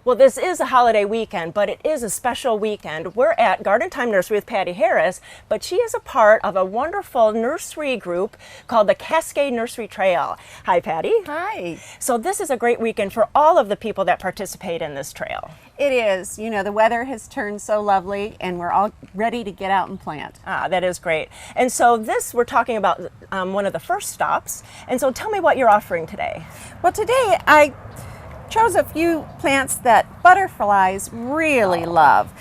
Well, this is a holiday weekend, but it is a special weekend. We're at Garden Time Nursery with Patti Harris, but she is a part of a wonderful nursery group called the Cascade Nursery Trail. Hi, Patti. Hi. So this is a great weekend for all of the people that participate in this trail. It is. You know, the weather has turned so lovely and we're all ready to get out and plant. Ah, that is great. And so we're talking about one of the first stops. And so tell me what you're offering today. Well, today I chose a few plants that butterflies really love.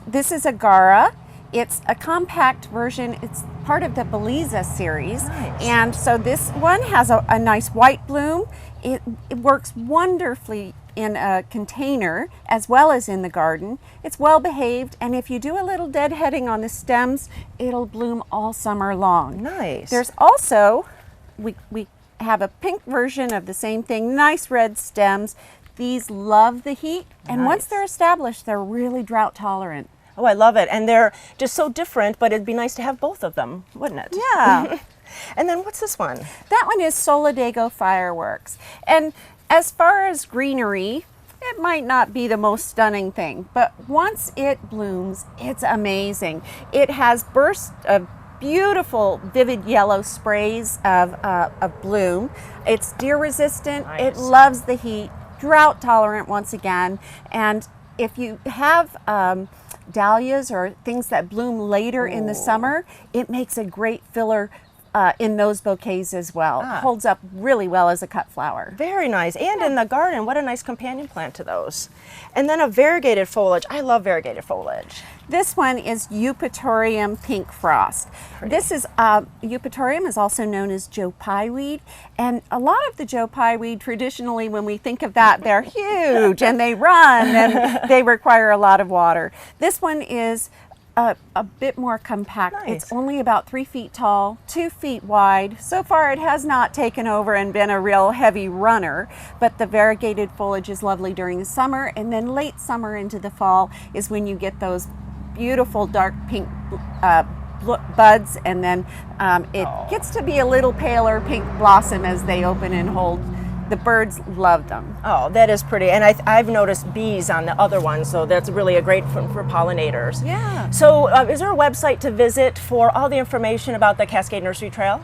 This is a Gaura. It's a compact version. It's part of the Belleza series. Nice. And so this one has a nice white bloom. It works wonderfully in a container as well as in the garden. It's well behaved, and if you do a little deadheading on the stems, it'll bloom all summer long. Nice. There's also, we have a pink version of the same thing, nice red stems. These love the heat, and once they're established, they're really drought tolerant. Oh, I love it. And they're just so different, but it'd be nice to have both of them, wouldn't it? Yeah. And then what's this one? That one is Solidago fireworks. And as far as greenery, it might not be the most stunning thing, but once it blooms, it's amazing. It has bursts of beautiful vivid yellow sprays of bloom. It's deer resistant. Nice. It loves the heat, drought tolerant once again. And if you have dahlias or things that bloom later in the summer, it makes a great filler in those bouquets as well. Holds up really well as a cut flower. Very nice. And in the garden, what a nice companion plant to those. And then a variegated foliage. I love variegated foliage. This one is Eupatorium pink frost. Pretty. This is Eupatorium is also known as Joe Pye weed, and a lot of the Joe Pye weed traditionally, when we think of that, they're huge and they run and they require a lot of water. This one is a bit more compact. Nice. It's only about 3 feet tall, 2 feet wide. So far it has not taken over and been a real heavy runner, but the variegated foliage is lovely during the summer, and then late summer into the fall is when you get those beautiful dark pink buds, and then it gets to be a little paler pink blossom as they open and hold. The birds love them. Oh, that is pretty. And I've noticed bees on the other one, so that's really a great for pollinators. Yeah. So is there a website to visit for all the information about the Cascade Nursery Trail?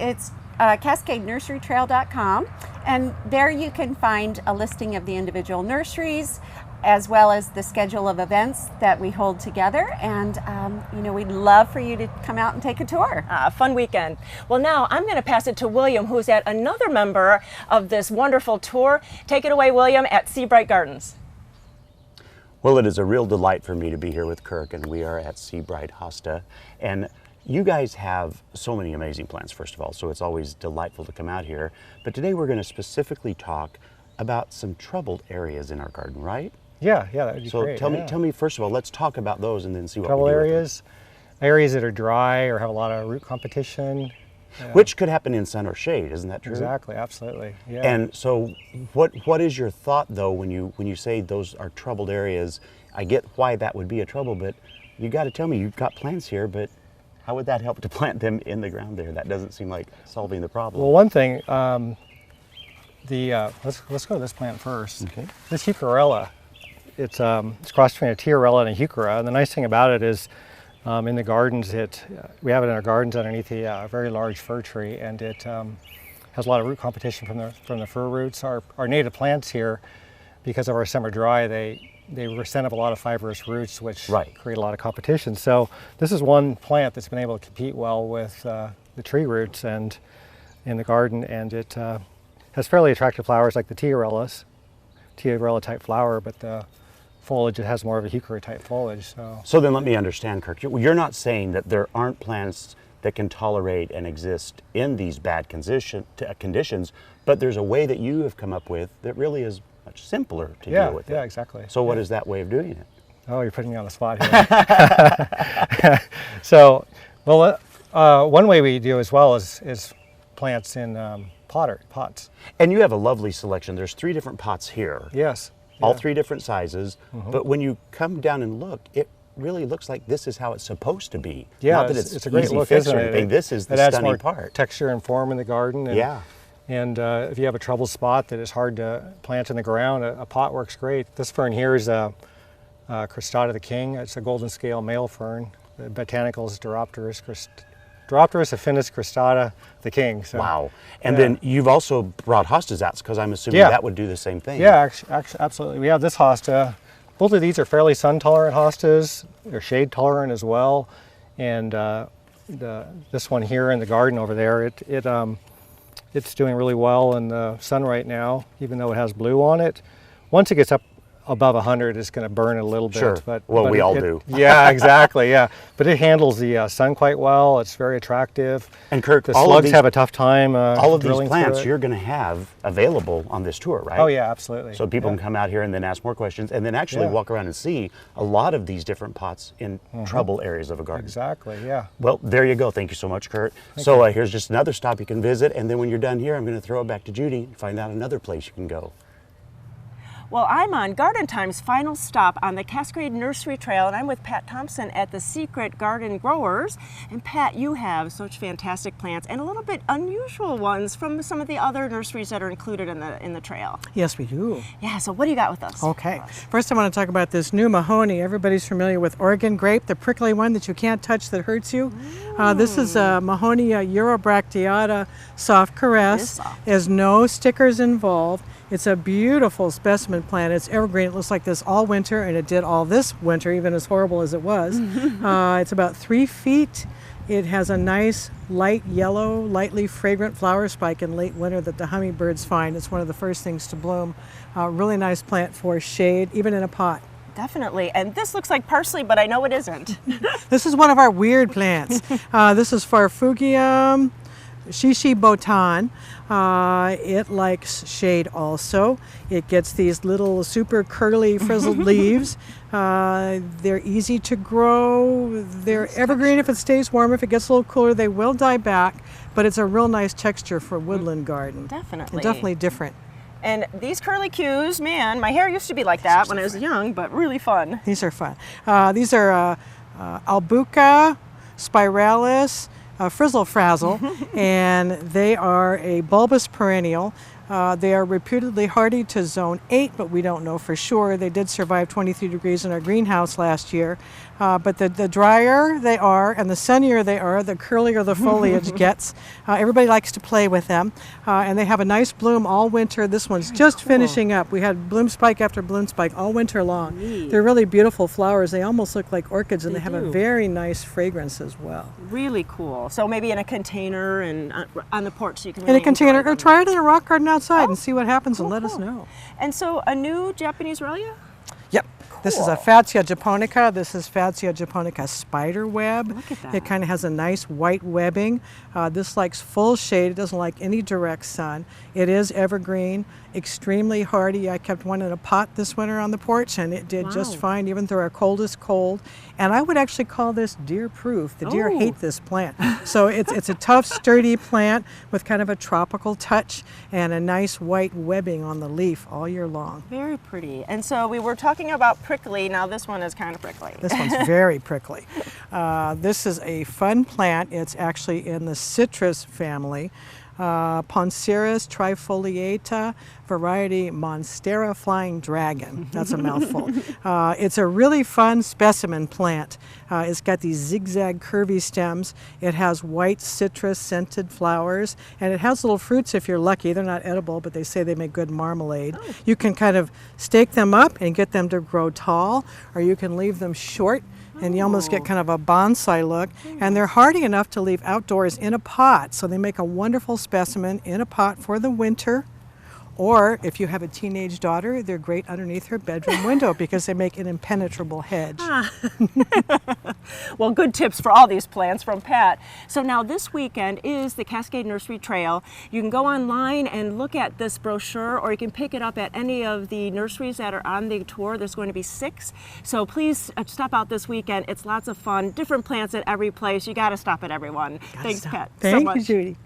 It's cascadenurserytrail.com, and there you can find a listing of the individual nurseries as well as the schedule of events that we hold together, and you know, we'd love for you to come out and take a tour. Fun weekend. Well, now I'm going to pass it to William, who's at another member of this wonderful tour. Take it away, William, at Sebright Gardens. Well, it is a real delight for me to be here with Kirk, and we are at Sebright Hosta. And you guys have so many amazing plants, first of all, so it's always delightful to come out here. But today we're going to specifically talk about some troubled areas in our garden, right? Yeah, that would be great. So tell me first of all, let's talk about those and then see what trouble we do areas, areas that are dry or have a lot of root competition. Which could happen in sun or shade, isn't that true? Exactly, absolutely. Yeah. And so what is your thought though when you say those are troubled areas? I get why that would be a trouble, but you got to tell me, you've got plants here, but how would that help to plant them in the ground there? That doesn't seem like solving the problem. Well, one thing, let's go to this plant first. Okay. This Heucherella. It's crossed between a Tiarella and a Heuchera, and the nice thing about it is in the gardens, we have it in our gardens underneath a very large fir tree, and it has a lot of root competition from the fir roots. Our native plants here, because of our summer dry, they send up a lot of fibrous roots, which create a lot of competition. So this is one plant that's been able to compete well with the tree roots and in the garden, and it has fairly attractive flowers like the Tiarella type flower, but the foliage, it has more of a Heuchera type foliage. So then let me understand, Kirk. You're not saying that there aren't plants that can tolerate and exist in these bad conditions, but there's a way that you have come up with that really is much simpler to deal with it. Yeah, exactly. So what is that way of doing it? Oh, you're putting me on the spot here. So, well, one way we do as well is plants in pots. And you have a lovely selection. There's 3 different pots here. Yes. All 3 different sizes, but when you come down and look, it really looks like this is how it's supposed to be. Yeah, Not that it's a great easy look, fix isn't or it? anything. This is the it adds stunning more part. texture and form in the garden. And, And if you have a trouble spot that is hard to plant in the ground, a pot works great. This fern here is a Cristata the King. It's a golden scale male fern. The botanical is Doropterus affinis Cristata the King. So, wow. And yeah. then you've also brought hostas out, because I'm assuming Yeah. that would do the same thing. Yeah, absolutely. We have this hosta. Both of these are fairly sun-tolerant hostas. They're shade-tolerant as well. And this one here in the garden over there, it's doing really well in the sun right now, even though it has blue on it. Once it gets up above 100, it's going to burn a little bit. Sure. But We all do. Yeah, exactly. Yeah, but it handles the sun quite well. It's very attractive. And Kirk, the slugs have a tough time. All of these drilling plants through it. you're going to have available on this tour, right? Oh yeah, absolutely. So people Yeah. can come out here and then ask more questions, and then actually Yeah. walk around and see a lot of these different pots in trouble areas of a garden. Exactly. Yeah. Well, there you go. Thank you so much, Kurt. Here's just another stop you can visit, and then when you're done here, I'm going to throw it back to Judy and find out another place you can go. Well, I'm on Garden Time's final stop on the Cascade Nursery Trail, and I'm with Pat Thompson at the Secret Garden Growers. And Pat, you have such fantastic plants and a little bit unusual ones from some of the other nurseries that are included in the trail. Yes, we do. Yeah, so what do you got with us? Okay. First, I want to talk about this new Mahonia. Everybody's familiar with Oregon grape, the prickly one that you can't touch that hurts you. This is a Mahonia eurobracteata soft caress. It is soft. There's no stickers involved. It's a beautiful specimen plant. It's evergreen. It looks like this all winter, and it did all this winter, even as horrible as it was. It's about 3 feet. It has a nice light yellow, lightly fragrant flower spike in late winter that the hummingbirds find. It's one of the first things to bloom. Really nice plant for shade, even in a pot. Definitely. And this looks like parsley, but I know it isn't. This is one of our weird plants. This is Farfugium, Shishi Botan. It likes shade also. It gets these little super curly frizzled leaves. They're easy to grow. They're evergreen if it stays warm. If it gets a little cooler, they will die back, but it's a real nice texture for a woodland garden. Definitely. And definitely different. And these curly cues, man, my hair used to be like that when I was young, but really fun. These are fun. These are Albuca, spiralis, Frizzle Frazzle, and they are a bulbous perennial. They are reputedly hardy to zone 8, but we don't know for sure. They did survive 23 degrees in our greenhouse last year. But the drier they are and the sunnier they are, the curlier the foliage gets. Everybody likes to play with them. And they have a nice bloom all winter. This one's just finishing up. We had bloom spike after bloom spike all winter long. Neat. They're really beautiful flowers. They almost look like orchids, and They they have a do. very nice fragrance as well. Really cool. So maybe in a container and on the porch so you can In a really container, enjoy or them. try it in a rock garden outside Oh, and see what happens and let us cool. know. And so a new Japanese Relia? Yep. This is a Fatsia Japonica. This is Fatsia Japonica spider web. Look at that. It kind of has a nice white webbing. This likes full shade. It doesn't like any direct sun. It is evergreen, extremely hardy. I kept one in a pot this winter on the porch, and it did just Wow. fine even through our coldest cold. And I would actually call this deer-proof. The deer Oh. hate this plant. So it's a tough, sturdy plant with kind of a tropical touch and a nice white webbing on the leaf all year long. Very pretty. And so we were talking about prickly. Now this one is kind of prickly. This one's very prickly. This is a fun plant. It's actually in the citrus family. Poncirus trifoliata, variety Monstera flying dragon. That's a mouthful. It's a really fun specimen plant. It's got these zigzag curvy stems. It has white citrus scented flowers, and it has little fruits if you're lucky. They're not edible, but they say they make good marmalade. You can kind of stake them up and get them to grow tall, or you can leave them short and you almost get kind of a bonsai look. And they're hardy enough to leave outdoors in a pot, so they make a wonderful specimen in a pot for the winter. Or if you have a teenage daughter, they're great underneath her bedroom window because they make an impenetrable hedge. Well, good tips for all these plants from Pat. So now this weekend is the Cascade Nursery Trail. You can go online and look at this brochure, or you can pick it up at any of the nurseries that are on the tour. There's going to be 6. So please stop out this weekend. It's lots of fun, different plants at every place. You got to stop at everyone. Thanks, Pat, so Thank much. you, Judy.